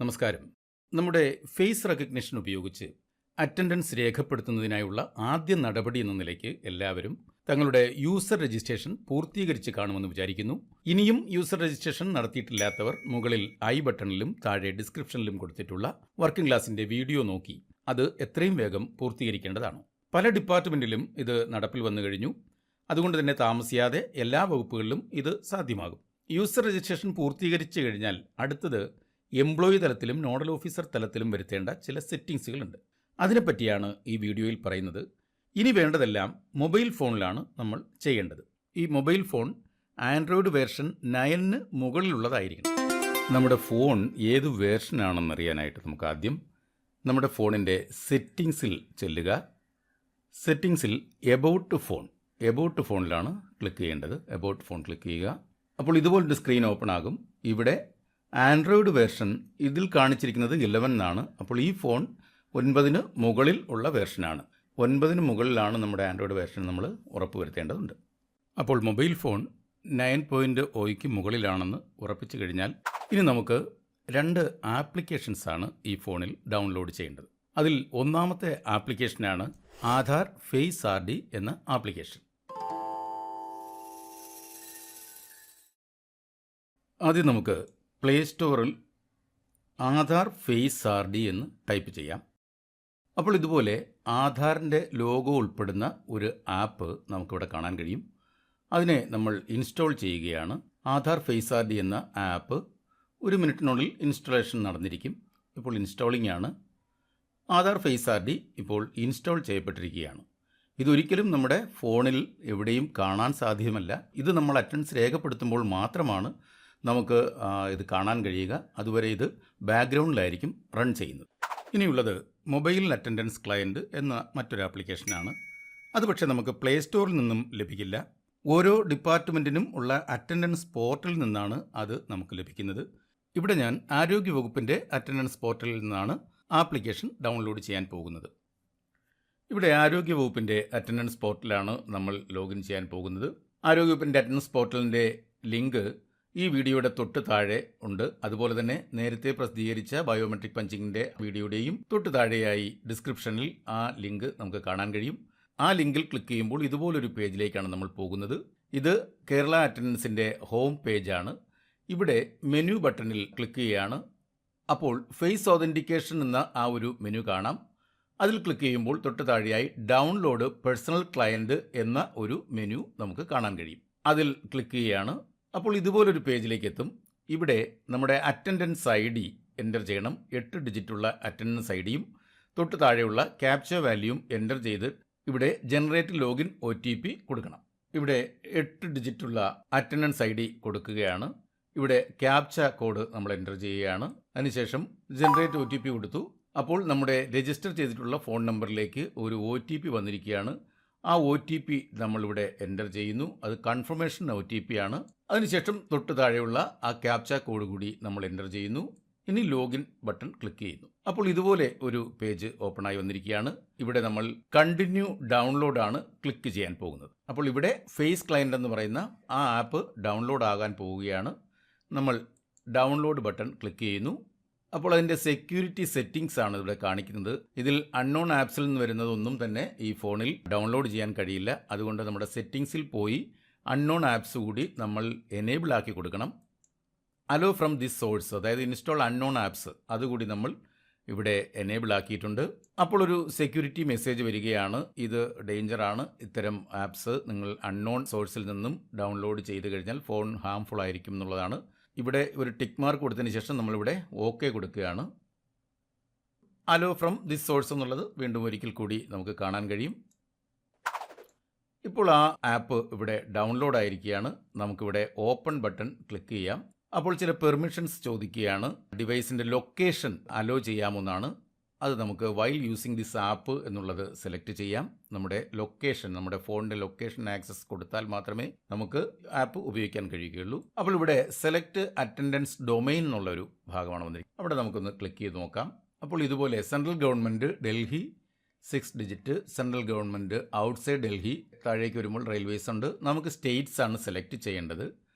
നമസ്കാരം. നമ്മുടെ face recognition ഉപയോഗിച്ച് അറ്റൻഡൻസ് രേഖപ്പെടുത്തുന്നതിനായുള്ള ആദ്യ നടപടി എന്ന നിലയ്ക്ക് എല്ലാവരും തങ്ങളുടെ യൂസർ രജിസ്ട്രേഷൻ പൂർത്തീകരിച്ച് കാണുമെന്ന് വിചാരിക്കുന്നു. ഇനിയും യൂസർ രജിസ്ട്രേഷൻ നടത്തിയിട്ടില്ലാത്തവർ മുകളിൽ ഐ ബട്ടണിലും താഴെ ഡിസ്ക്രിപ്ഷനിലും കൊടുത്തിട്ടുള്ള വർക്കിംഗ് ക്ലാസിൻ്റെ വീഡിയോ നോക്കി അത് എത്രയും വേഗം പൂർത്തീകരിക്കേണ്ടതാണ്. പല ഡിപ്പാർട്ട്മെൻറ്റിലും ഇത് നടപ്പിൽ വന്നു കഴിഞ്ഞു. അതുകൊണ്ട് തന്നെ താമസിയാതെ എല്ലാ വകുപ്പുകളിലും ഇത് സാധ്യമാകും. യൂസർ രജിസ്ട്രേഷൻ പൂർത്തീകരിച്ചു കഴിഞ്ഞാൽ അടുത്തത് എംപ്ലോയി തലത്തിലും നോഡൽ ഓഫീസർ തലത്തിലും വരുത്തേണ്ട ചില സെറ്റിംഗ്സുകളുണ്ട്. അതിനെപ്പറ്റിയാണ് ഈ വീഡിയോയിൽ പറയുന്നത്. ഇനി വേണ്ടതെല്ലാം മൊബൈൽ ഫോണിലാണ് നമ്മൾ ചെയ്യേണ്ടത്. ഈ മൊബൈൽ ഫോൺ ആൻഡ്രോയിഡ് വേർഷൻ 9 മുകളിലുള്ളതായിരിക്കണം. നമ്മുടെ ഫോൺ ഏത് വേർഷനാണെന്നറിയാനായിട്ട് നമുക്ക് ആദ്യം നമ്മുടെ ഫോണിൻ്റെ സെറ്റിംഗ്സിൽ ചെല്ലുക. സെറ്റിംഗ്സിൽ എബൌട്ട് ഫോണിലാണ് ക്ലിക്ക് ചെയ്യേണ്ടത്. എബൌട്ട് ഫോൺ ക്ലിക്ക് ചെയ്യുക. അപ്പോൾ ഇതുപോലൊരു സ്ക്രീൻ ഓപ്പൺ ആകും. ഇവിടെ ആൻഡ്രോയിഡ് വേർഷൻ ഇതിൽ കാണിച്ചിരിക്കുന്നത് 11 എന്നാണ്. അപ്പോൾ ഈ ഫോൺ 9 മുകളിൽ ഉള്ള വേർഷനാണ്. 9 മുകളിലാണ് നമ്മുടെ ആൻഡ്രോയിഡ് വേർഷൻ നമ്മൾ ഉറപ്പുവരുത്തേണ്ടതുണ്ട്. അപ്പോൾ മൊബൈൽ ഫോൺ 9.0 മുകളിലാണെന്ന് ഉറപ്പിച്ചു കഴിഞ്ഞാൽ ഇനി നമുക്ക് 2 ആപ്ലിക്കേഷൻസാണ് ഈ ഫോണിൽ ഡൗൺലോഡ് ചെയ്യേണ്ടത്. അതിൽ ഒന്നാമത്തെ ആപ്ലിക്കേഷനാണ് ആധാർ ഫേസ് RD എന്ന ആപ്ലിക്കേഷൻ. ആദ്യം നമുക്ക് പ്ലേ സ്റ്റോറിൽ ആധാർ ഫേസ് RD എന്ന് ടൈപ്പ് ചെയ്യാം. അപ്പോൾ ഇതുപോലെ ആധാറിൻ്റെ ലോഗോ ഉൾപ്പെടുന്ന ഒരു ആപ്പ് നമുക്കിവിടെ കാണാൻ കഴിയും. അതിനെ നമ്മൾ ഇൻസ്റ്റാൾ ചെയ്യുകയാണ്. ആധാർ ഫേസ് RD എന്ന ആപ്പ് 1 മിനിറ്റിനുള്ളിൽ ഇൻസ്റ്റാളേഷൻ നടന്നിരിക്കും. ഇപ്പോൾ ഇൻസ്റ്റാളിംഗ് ആണ്. ആധാർ ഫേസ് RD ഇപ്പോൾ ഇൻസ്റ്റാൾ ചെയ്യപ്പെട്ടിരിക്കുകയാണ്. ഇതൊരിക്കലും നമ്മുടെ ഫോണിൽ എവിടെയും കാണാൻ സാധ്യമല്ല. ഇത് നമ്മൾ അറ്റൻഡൻസ് രേഖപ്പെടുത്തുമ്പോൾ മാത്രമാണ് നമുക്ക് ഇത് കാണാൻ കഴിയുക. അതുവരെ ഇത് ബാക്ക്ഗ്രൗണ്ടിലായിരിക്കും റൺ ചെയ്യുന്നത്. ഇനിയുള്ളത് മൊബൈൽ അറ്റൻഡൻസ് ക്ലയൻറ്റ് എന്ന മറ്റൊരു ആപ്ലിക്കേഷനാണ്. അത് പക്ഷേ നമുക്ക് പ്ലേ സ്റ്റോറിൽ നിന്നും ലഭിക്കില്ല. ഓരോ ഡിപ്പാർട്ട്മെൻറ്റിനും ഉള്ള അറ്റൻഡൻസ് പോർട്ടലിൽ നിന്നാണ് അത് നമുക്ക് ലഭിക്കുന്നത്. ഇവിടെ ഞാൻ ആരോഗ്യവകുപ്പിൻ്റെ അറ്റൻഡൻസ് പോർട്ടലിൽ നിന്നാണ് ആപ്ലിക്കേഷൻ ഡൗൺലോഡ് ചെയ്യാൻ പോകുന്നത്. ഇവിടെ ആരോഗ്യവകുപ്പിൻ്റെ അറ്റൻഡൻസ് പോർട്ടലാണ് നമ്മൾ ലോഗിൻ ചെയ്യാൻ പോകുന്നത്. ആരോഗ്യവകുപ്പിൻ്റെ അറ്റൻഡൻസ് പോർട്ടലിൻ്റെ ലിങ്ക് ഈ വീഡിയോയുടെ തൊട്ട് താഴെ ഉണ്ട്. അതുപോലെ തന്നെ നേരത്തെ പ്രസിദ്ധീകരിച്ച ബയോമെട്രിക് പഞ്ചിങ്ങിൻ്റെ വീഡിയോയുടെയും തൊട്ട് താഴെയായി ഡിസ്ക്രിപ്ഷനിൽ ആ ലിങ്ക് നമുക്ക് കാണാൻ കഴിയും. ആ ലിങ്കിൽ ക്ലിക്ക് ചെയ്യുമ്പോൾ ഇതുപോലൊരു പേജിലേക്കാണ് നമ്മൾ പോകുന്നത്. ഇത് കേരള അറ്റൻഡൻസിൻ്റെ ഹോം പേജാണ്. ഇവിടെ മെനു ബട്ടണിൽ ക്ലിക്ക് ചെയ്യുകയാണ്. അപ്പോൾ ഫേസ് ഓതൻറ്റിക്കേഷൻ എന്ന ആ ഒരു മെനു കാണാം. അതിൽ ക്ലിക്ക് ചെയ്യുമ്പോൾ തൊട്ട് താഴെയായി ഡൗൺലോഡ് പേഴ്സണൽ ക്ലയൻറ്റ് എന്ന ഒരു മെനു നമുക്ക് കാണാൻ കഴിയും. അതിൽ ക്ലിക്ക് ചെയ്യുകയാണ്. അപ്പോൾ ഇതുപോലൊരു പേജിലേക്ക് എത്തും. ഇവിടെ നമ്മുടെ അറ്റൻഡൻസ് ID എൻ്റർ ചെയ്യണം. 8 ഡിജിറ്റുള്ള അറ്റൻഡൻസ് IDയും തൊട്ട് താഴെയുള്ള ക്യാപ്ച വാല്യൂയും എൻ്റർ ചെയ്ത് ഇവിടെ ജനറേറ്റ് ലോഗിൻ OTP കൊടുക്കണം. ഇവിടെ 8 ഡിജിറ്റുള്ള അറ്റൻഡൻസ് ID കൊടുക്കുകയാണ്. ഇവിടെ ക്യാപ്ച കോഡ് നമ്മൾ എൻ്റർ ചെയ്യുകയാണ്. അതിനുശേഷം ജനറേറ്റ് OTP കൊടുത്തു. അപ്പോൾ നമ്മുടെ രജിസ്റ്റർ ചെയ്തിട്ടുള്ള ഫോൺ നമ്പറിലേക്ക് ഒരു OTP വന്നിരിക്കുകയാണ്. ആ OTP നമ്മളിവിടെ എൻ്റർ ചെയ്യുന്നു. അത് കൺഫർമേഷൻ OTP ആണ്. അതിനുശേഷം തൊട്ട് താഴെയുള്ള ആ ക്യാപ്ച കോഡ് കൂടി നമ്മൾ എൻ്റർ ചെയ്യുന്നു. ഇനി ലോഗിൻ ബട്ടൺ ക്ലിക്ക് ചെയ്യുന്നു. അപ്പോൾ ഇതുപോലെ ഒരു പേജ് ഓപ്പണായി വന്നിരിക്കുകയാണ്. ഇവിടെ നമ്മൾ കണ്ടിന്യൂ ഡൗൺലോഡ് ആണ് ക്ലിക്ക് ചെയ്യാൻ പോകുന്നത്. അപ്പോൾ ഇവിടെ ഫേസ് ക്ലയൻറ്റ് എന്ന് പറയുന്ന ആ ആപ്പ് ഡൗൺലോഡ് ആകാൻ പോവുകയാണ്. നമ്മൾ ഡൗൺലോഡ് ബട്ടൺ ക്ലിക്ക് ചെയ്യുന്നു. അപ്പോൾ അതിൻ്റെ സെക്യൂരിറ്റി സെറ്റിംഗ്സ് ആണ് ഇവിടെ കാണിക്കുന്നത്. ഇതിൽ അൺനോൺ ആപ്സിൽ നിന്ന് വരുന്നതൊന്നും തന്നെ ഈ ഫോണിൽ ഡൗൺലോഡ് ചെയ്യാൻ കഴിയില്ല. അതുകൊണ്ട് നമ്മുടെ സെറ്റിംഗ്സിൽ പോയി അൺനോൺ ആപ്സ് കൂടി നമ്മൾ എനേബിൾ ആക്കി കൊടുക്കണം. അലോ ഫ്രം ദിസ് സോഴ്സ്, അതായത് ഇൻസ്റ്റാൾ അൺനോൺ ആപ്സ്, അതുകൂടി നമ്മൾ ഇവിടെ എനേബിൾ ആക്കിയിട്ടുണ്ട്. അപ്പോൾ ഒരു സെക്യൂരിറ്റി മെസ്സേജ് വരികയാണ്. ഇത് ഡേഞ്ചറാണ്. ഇത്തരം ആപ്സ് നിങ്ങൾ അൺനോൺ സോഴ്സിൽ നിന്നും ഡൗൺലോഡ് ചെയ്ത് കഴിഞ്ഞാൽ ഫോൺ ഹാംഫുൾ ആയിരിക്കും എന്നുള്ളതാണ്. ഇവിടെ ഒരു ടിക്ക് മാർക്ക് കൊടുത്തതിന് ശേഷം നമ്മളിവിടെ OK കൊടുക്കുകയാണ്. അലോ ഫ്രം ദിസ് സോഴ്സ് എന്നുള്ളത് വീണ്ടും ഒരിക്കൽ കൂടി നമുക്ക് കാണാൻ കഴിയും. ഇപ്പോൾ ആ ആപ്പ് ഇവിടെ ഡൗൺലോഡ് ആയിരിക്കുകയാണ്. നമുക്കിവിടെ ഓപ്പൺ ബട്ടൺ ക്ലിക്ക് ചെയ്യാം. അപ്പോൾ ചില പെർമിഷൻസ് ചോദിക്കുകയാണ്. ഡിവൈസിൻ്റെ ലൊക്കേഷൻ അലോ ചെയ്യാമെന്നാണ്. അത് നമുക്ക് വൈൽ യൂസിങ് ദിസ് ആപ്പ് എന്നുള്ളത് സെലക്ട് ചെയ്യാം. നമ്മുടെ ലൊക്കേഷൻ, നമ്മുടെ ഫോണിൻ്റെ ലൊക്കേഷൻ ആക്സസ് കൊടുത്താൽ മാത്രമേ നമുക്ക് ആപ്പ് ഉപയോഗിക്കാൻ കഴിയുകയുള്ളൂ. അപ്പോൾ ഇവിടെ സെലക്ട് അറ്റൻഡൻസ് ഡൊമൈൻ എന്നുള്ളൊരു ഭാഗമാണ് വന്നിരിക്കുന്നത്. അവിടെ നമുക്കൊന്ന് ക്ലിക്ക് ചെയ്ത് നോക്കാം. അപ്പോൾ ഇതുപോലെ central government Delhi 6 digit, central government outside Delhi, താഴേക്ക് വരുമ്പോൾ റെയിൽവേസ് ഉണ്ട്. നമുക്ക് സ്റ്റേറ്റ്സ് ആണ് സെലക്ട് ചെയ്യേണ്ടത്.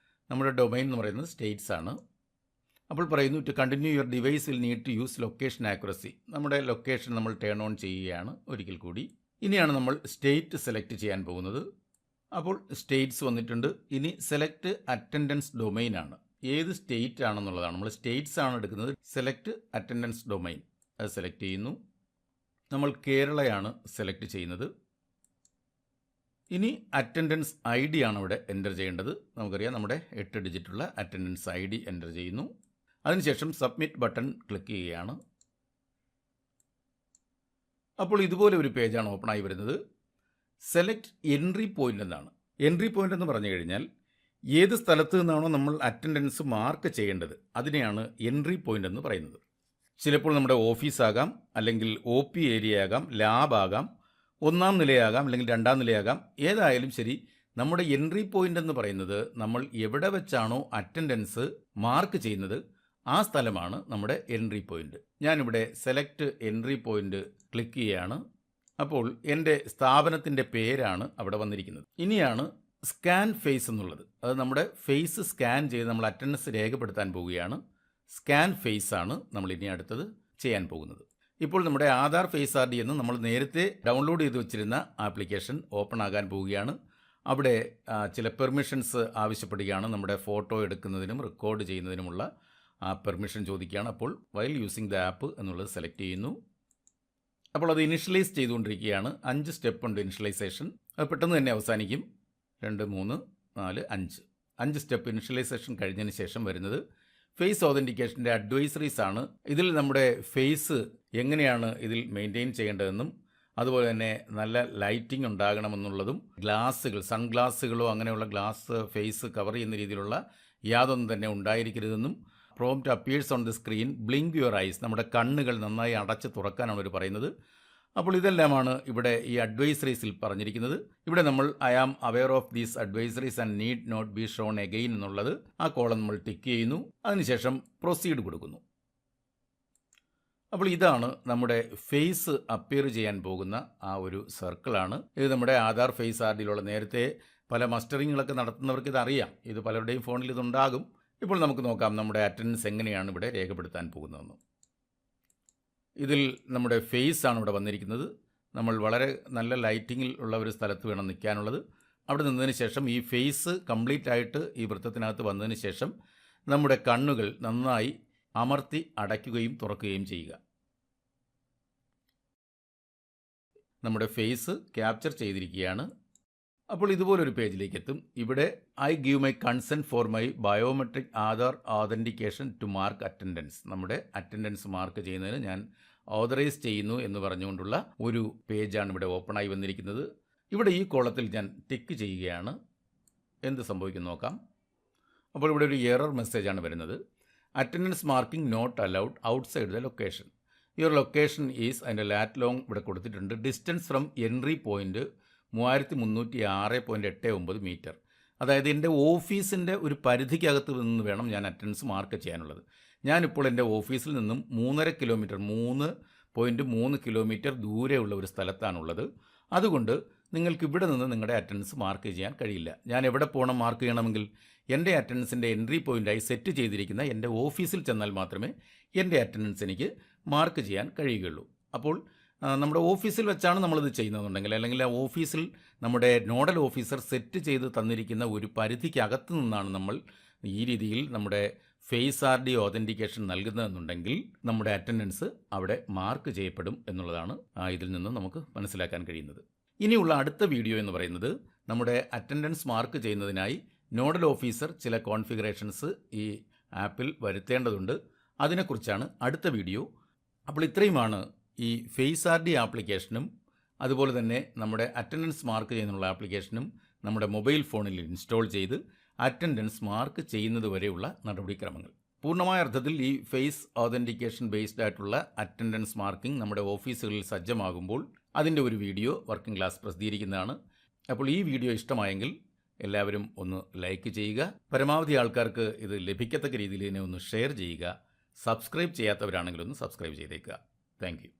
നമ്മുടെ ഡൊമൈൻ എന്ന് പറയുന്നത് സ്റ്റേറ്റ്സ് ആണ്. അപ്പോൾ പറയുന്നു to continue your device will need to use location accuracy. നമ്മുടെ ലൊക്കേഷൻ നമ്മൾ ടേൺ ഓൺ ചെയ്യുകയാണ് ഒരിക്കൽ കൂടി. ഇനിയാണ് നമ്മൾ സ്റ്റേറ്റ് സെലക്ട് ചെയ്യാൻ പോകുന്നത്. അപ്പോൾ സ്റ്റേറ്റ്സ് വന്നിട്ടുണ്ട്. ഇനി സെലക്ട് അറ്റൻഡൻസ് ഡൊമൈൻ ആണ്. ഏത് സ്റ്റേറ്റ് ആണെന്നുള്ളതാണ്. നമ്മൾ സ്റ്റേറ്റ്സ് ആണ് എടുക്കുന്നത്. സെലക്ട് അറ്റൻഡൻസ് ഡൊമൈൻ അത് സെലക്ട് ചെയ്യുന്നു. നമ്മൾ കേരളയാണ് സെലക്ട് ചെയ്യുന്നത്. ഇനി അറ്റൻഡൻസ് ഐ ഡി ആണ് ഇവിടെ എൻ്റർ ചെയ്യേണ്ടത്. നമുക്കറിയാം നമ്മുടെ 8 ഡിജിറ്റുള്ള അറ്റൻഡൻസ് ഐ ഡി എൻ്റർ ചെയ്യുന്നു. അതിനുശേഷം സബ്മിറ്റ് ബട്ടൺ ക്ലിക്ക് ചെയ്യുകയാണ്. അപ്പോൾ ഇതുപോലെ ഒരു പേജാണ് ഓപ്പൺ ആയി വരുന്നത്. സെലക്ട് എൻട്രി പോയിൻ്റ് എന്നാണ്. എൻട്രി പോയിൻ്റ് എന്ന് പറഞ്ഞു കഴിഞ്ഞാൽ ഏത് സ്ഥലത്ത് നിന്നാണോ നമ്മൾ അറ്റൻഡൻസ് മാർക്ക് ചെയ്യേണ്ടത് അതിനെയാണ് എൻട്രി പോയിൻ്റ് എന്ന് പറയുന്നത്. ചിലപ്പോൾ നമ്മുടെ ഓഫീസാകാം, അല്ലെങ്കിൽ ഒ പി ഏരിയ ആകാം, ലാബ് ആകാം, 1-ാം നിലയാകാം, അല്ലെങ്കിൽ 2-ാം നിലയാകാം. ഏതായാലും ശരി, നമ്മുടെ എൻട്രി പോയിൻ്റ് എന്ന് പറയുന്നത് നമ്മൾ എവിടെ വെച്ചാണോ അറ്റൻഡൻസ് മാർക്ക് ചെയ്യുന്നത് ആ സ്ഥലമാണ് നമ്മുടെ എൻട്രി പോയിൻ്റ്. ഞാനിവിടെ സെലക്ട് എൻട്രി പോയിൻ്റ് ക്ലിക്ക് ചെയ്യുകയാണ്. അപ്പോൾ എൻ്റെ സ്ഥാപനത്തിൻ്റെ പേരാണ് അവിടെ വന്നിരിക്കുന്നത്. ഇനിയാണ് സ്കാൻ ഫേസ് എന്നുള്ളത്. അത് നമ്മുടെ ഫേസ് സ്കാൻ ചെയ്ത് നമ്മൾ അറ്റൻഡൻസ് രേഖപ്പെടുത്താൻ പോവുകയാണ്. സ്കാൻ ഫേസ് ആണ് നമ്മൾ ഇനി അടുത്തത് ചെയ്യാൻ പോകുന്നത്. ഇപ്പോൾ നമ്മുടെ ആധാർ ഫേസ് ആർ ഡി എന്ന് നമ്മൾ നേരത്തെ ഡൗൺലോഡ് ചെയ്ത് വെച്ചിരുന്ന ആപ്ലിക്കേഷൻ ഓപ്പൺ ആകാൻ പോവുകയാണ്. അവിടെ ചില പെർമിഷൻസ് ആവശ്യപ്പെടുകയാണ്. നമ്മുടെ ഫോട്ടോ എടുക്കുന്നതിനും റെക്കോർഡ് ചെയ്യുന്നതിനുമുള്ള പെർമിഷൻ ചോദിക്കുകയാണ്. അപ്പോൾ വൈൽ യൂസിങ് ദ ആപ്പ് എന്നുള്ളത് സെലക്ട് ചെയ്യുന്നു. അപ്പോൾ അത് ഇനിഷ്യലൈസ് ചെയ്തുകൊണ്ടിരിക്കുകയാണ്. 5 സ്റ്റെപ്പ് ഉണ്ട് ഇനിഷ്യലൈസേഷൻ. അത് പെട്ടെന്ന് തന്നെ അവസാനിക്കും. 2, 3, 4, 5 സ്റ്റെപ്പ് ഇനിഷ്യലൈസേഷൻ കഴിഞ്ഞതിന് ശേഷം വരുന്നത് ഫേസ് ഓതൻറ്റിക്കേഷൻ്റെ അഡ്വൈസറീസ് ആണ്. ഇതിൽ നമ്മുടെ ഫേസ് എങ്ങനെയാണ് ഇതിൽ മെയിൻറ്റെയിൻ ചെയ്യേണ്ടതെന്നും അതുപോലെ തന്നെ നല്ല ലൈറ്റിംഗ് ഉണ്ടാകണമെന്നുള്ളതും ഗ്ലാസ്സുകൾ, സൺഗ്ലാസ്സുകളോ അങ്ങനെയുള്ള ഗ്ലാസ് ഫേസ് കവർ ചെയ്യുന്ന രീതിയിലുള്ള യാതൊന്നും തന്നെ ഉണ്ടായിരിക്കരുതെന്നും prompt appears on the screen blink your eyes, നമ്മുടെ കണ്ണുകൾ നന്നായി അടച്ച് തുറക്കാനാണ് അവർ പറയുന്നത്. അപ്പോൾ ഇതെല്ലാമാണ് ഇവിടെ ഈ അഡ്വൈസറീസിൽ പറഞ്ഞിരിക്കുന്നത്. ഇവിടെ നമ്മൾ I am aware of these advisories and need not be shown again എന്നുള്ളത് ആ കോളം നമ്മൾ ടിക്ക് ചെയ്യുന്നു. അതിനുശേഷം പ്രൊസീഡ് കൊടുക്കുന്നു. അപ്പോൾ ഇതാണ് നമ്മുടെ ഫേസ് അപ്പിയർ ചെയ്യാൻ പോകുന്ന ആ ഒരു സർക്കിളാണ്. ഇത് നമ്മുടെ ആധാർ ഫേസ് ആർ ഡിയിലുള്ള നേരത്തെ പല മസ്റ്ററിങ്ങുകളൊക്കെ നടത്തുന്നവർക്ക് ഇതറിയാം. ഇത് പലരുടെയും ഫോണിൽ ഇതുണ്ടാകും. ഇപ്പോൾ നമുക്ക് നോക്കാം നമ്മുടെ അറ്റൻഡൻസ് എങ്ങനെയാണ് ഇവിടെ രേഖപ്പെടുത്താൻ പോകുന്നതെന്ന്. ഇതിൽ നമ്മുടെ ഫേസ് ആണ് ഇവിടെ വന്നിരിക്കുന്നത്. നമ്മൾ വളരെ നല്ല ലൈറ്റിങ്ങിൽ ഉള്ള ഒരു സ്ഥലത്ത് വേണം നിൽക്കാനുള്ളത്. അവിടെ നിന്നതിന് ശേഷം ഈ ഫേസ് കംപ്ലീറ്റ് ആയിട്ട് ഈ വൃത്തത്തിനകത്ത് വന്നതിന് ശേഷം നമ്മുടെ കണ്ണുകൾ നന്നായി അമർത്തി അടയ്ക്കുകയും തുറക്കുകയും ചെയ്യുക. നമ്മുടെ ഫേസ് ക്യാപ്ചർ ചെയ്തിരിക്കുകയാണ്. അപ്പോൾ ഇതുപോലൊരു പേജിലേക്ക് എത്തും. ഇവിടെ I give my consent for my biometric Aadhaar authentication to mark attendance. നമ്മുടെ അറ്റൻഡൻസ് മാർക്ക് ചെയ്യുന്നതിന് ഞാൻ ഓതറൈസ് ചെയ്യുന്നു എന്ന് പറഞ്ഞുകൊണ്ടുള്ള ഒരു പേജാണ് ഇവിടെ ഓപ്പൺ ആയി വന്നിരിക്കുന്നത്. ഇവിടെ ഈ കോളത്തിൽ ഞാൻ ടിക്ക് ചെയ്യുകയാണ്. എന്ത് സംഭവിക്കും നോക്കാം. അപ്പോൾ ഇവിടെ ഒരു എറർ മെസ്സേജാണ് വരുന്നത്. Attendance marking not allowed outside the location. Your location is അതിൻ്റെ ലാറ്റ് ലോങ് ഇവിടെ കൊടുത്തിട്ടുണ്ട്. Distance from entry point 3306.89 metre. അതായത് എൻ്റെ ഓഫീസിൻ്റെ ഒരു പരിധിക്കകത്ത് നിന്ന് വേണം ഞാൻ അറ്റൻഡൻസ് മാർക്ക് ചെയ്യാനുള്ളത്. ഞാനിപ്പോൾ എൻ്റെ ഓഫീസിൽ നിന്നും 3.5 കിലോമീറ്റർ 3.3 കിലോമീറ്റർ ദൂരെയുള്ള ഒരു സ്ഥലത്താണുള്ളത്. അതുകൊണ്ട് നിങ്ങൾക്ക് ഇവിടെ നിന്ന് നിങ്ങളുടെ അറ്റൻഡൻസ് മാർക്ക് ചെയ്യാൻ കഴിയില്ല. ഞാൻ എവിടെ പോകണം മാർക്ക് ചെയ്യണമെങ്കിൽ? എൻ്റെ അറ്റൻഡൻസിൻ്റെ എൻട്രി പോയിൻ്റായി സെറ്റ് ചെയ്തിരിക്കുന്ന എൻ്റെ ഓഫീസിൽ ചെന്നാൽ മാത്രമേ എൻ്റെ അറ്റൻഡൻസ് എനിക്ക് മാർക്ക് ചെയ്യാൻ കഴിയുകയുള്ളൂ. അപ്പോൾ നമ്മുടെ ഓഫീസിൽ വെച്ചാണ് നമ്മളിത് ചെയ്യുന്നതെന്നുണ്ടെങ്കിൽ, അല്ലെങ്കിൽ ആ ഓഫീസിൽ നമ്മുടെ നോഡൽ ഓഫീസർ സെറ്റ് ചെയ്ത് തന്നിരിക്കുന്ന ഒരു പരിധിക്കകത്ത് നിന്നാണ് നമ്മൾ ഈ രീതിയിൽ നമ്മുടെ ഫേസ് ആർ ഡി ഓതൻറ്റിക്കേഷൻ നൽകുന്നതെന്നുണ്ടെങ്കിൽ നമ്മുടെ അറ്റൻഡൻസ് അവിടെ മാർക്ക് ചെയ്യപ്പെടും എന്നുള്ളതാണ് ഇതിൽ നിന്ന് നമുക്ക് മനസ്സിലാക്കാൻ കഴിയുന്നത്. ഇനിയുള്ള അടുത്ത വീഡിയോ എന്ന് പറയുന്നത് നമ്മുടെ അറ്റൻഡൻസ് മാർക്ക് ചെയ്യുന്നതിനായി നോഡൽ ഓഫീസർ ചില കോൺഫിഗറേഷൻസ് ഈ ആപ്പിൽ വരുത്തേണ്ടതുണ്ട്. അതിനെക്കുറിച്ചാണ് അടുത്ത വീഡിയോ. അപ്പോൾ ഇത്രയുമാണ് ഈ ഫേസ് ആർ ഡി ആപ്ലിക്കേഷനും അതുപോലെ തന്നെ നമ്മുടെ അറ്റൻഡൻസ് മാർക്ക് ചെയ്യുന്നുള്ള ആപ്ലിക്കേഷനും നമ്മുടെ മൊബൈൽ ഫോണിൽ ഇൻസ്റ്റാൾ ചെയ്ത് അറ്റൻഡൻസ് മാർക്ക് ചെയ്യുന്നത് വരെയുള്ള നടപടിക്രമങ്ങൾ. പൂർണ്ണമായ അർത്ഥത്തിൽ ഈ ഫേസ് ഓതൻറ്റിക്കേഷൻ ബേസ്ഡ് ആയിട്ടുള്ള അറ്റൻഡൻസ് മാർക്കിംഗ് നമ്മുടെ ഓഫീസുകളിൽ സജ്ജമാകുമ്പോൾ അതിൻ്റെ ഒരു വീഡിയോ വർക്കിംഗ് ക്ലാസ് പ്രസിദ്ധീകരിക്കുന്നതാണ്. അപ്പോൾ ഈ വീഡിയോ ഇഷ്ടമായെങ്കിൽ എല്ലാവരും ഒന്ന് ലൈക്ക് ചെയ്യുക. പരമാവധി ആൾക്കാർക്ക് ഇത് ലഭിക്കത്തക്ക രീതിയിൽ ഇതിനെ ഒന്ന് ഷെയർ ചെയ്യുക. സബ്സ്ക്രൈബ് ചെയ്യാത്തവരാണെങ്കിൽ ഒന്ന് സബ്സ്ക്രൈബ് ചെയ്തേക്കുക. Thank you.